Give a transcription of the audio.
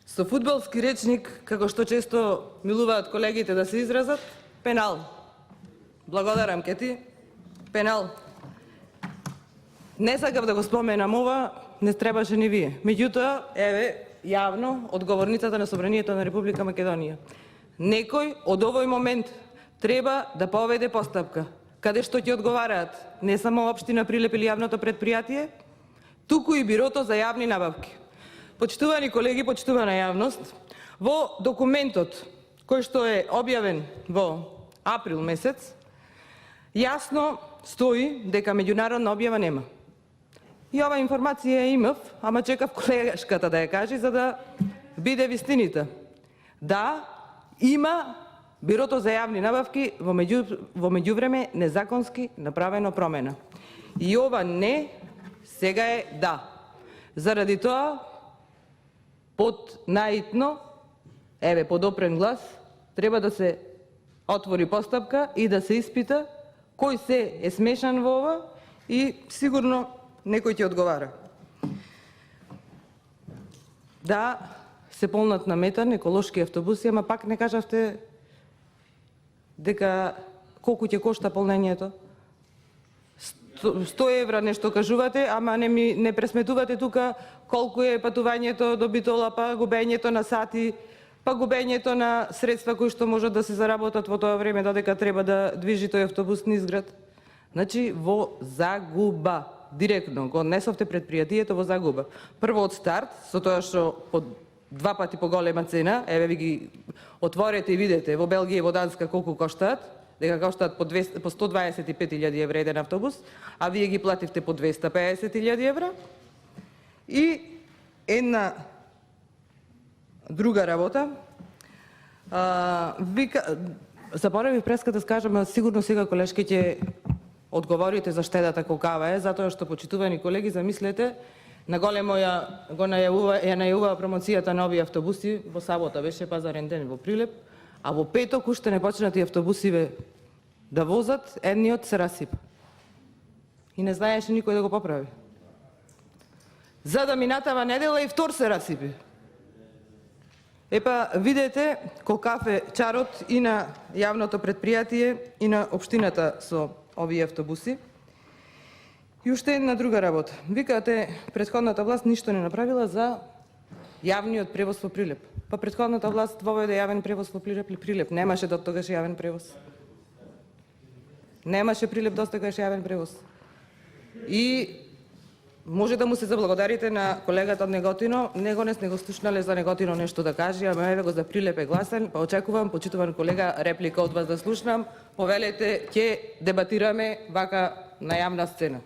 Со фудбалски речник, како што често милуваат колегите да се изразат, пенал. Благодарам ке ти. Пенал. Не сакав да го споменам ова, не требаше ни вие. Меѓутоа, еве, јавно, одговорницата на Собранието на Република Македонија. Некој од овој момент треба да поведе постапка, каде што ќе одговараат не само општина Прилеп или јавното предпријатие, туку и Бирото за јавни набавки. Почитувани колеги, почитувана јавност, во документот кој што е објавен во април месец, јасно стои дека меѓународна објава нема. И ова информација ја имав, ама чекав колешката да ја кажи за да биде вистинита. Да, има Бирото за јавни набавки во меѓувреме незаконски направено промена. И ова не сега е да. Заради тоа под наитно, еве под опрен глас, треба да се отвори постапка и да се испита кој се е смешан во ова и сигурно некој ќе одговара. Да, се полнат на метан еколошки автобуси, ама пак не кажавте дека колку ќе кошта полнењето. 100 евра нешто кажувате, ама не пресметувате тука колку е патувањето до Битола, па губењето на сати, па губењето на средства кои што можат да се заработат во тоа време додека треба да движи тој автобус низ град. Значи во загуба. Директно го однесовте предпријатието во загуба. Прво од старт, со тоа што по 2 пати поголема цена, еве ви ги отворете и видите во Белгија и во Данска колку коштаат, дека коштаат по 125.000 евра еден автобус, а вие ги плативте по 250.000 евра. И една друга работа. Заборавив преска да скажам, сигурно сега колешки ќе одговорите за штедата колкава е, затоа што, почитувани колеги, замислете, на големо ја најавува промоцијата на овие автобуси, во сабота беше пазарен ден во Прилеп, а во петок уште не почнати автобусиве да возат, едниот се расипа. И не знаеше никој да го поправи. За да минатава недела и втор се расипи. Епа, видете колкав е чарот и на јавното предпријатие и на општината со овие автобуси. И уште една друга работа. Викате, претходната власт ништо не направила за јавниот превоз во Прилеп. Па претходната власт воведе јавен превоз во Прилеп. Немаше до тогаш јавен превоз. Немаше Прилеп до тогаш јавен превоз. И може да му се заблагодарите на колегата од Неготино. Него не го слушнале за Неготино нешто да каже, ама еве го за Прилеп е гласен. Па очекувам, почитуван колега, реплика од вас да слушнам. Повелете, ќе дебатираме вака на јавна сцена.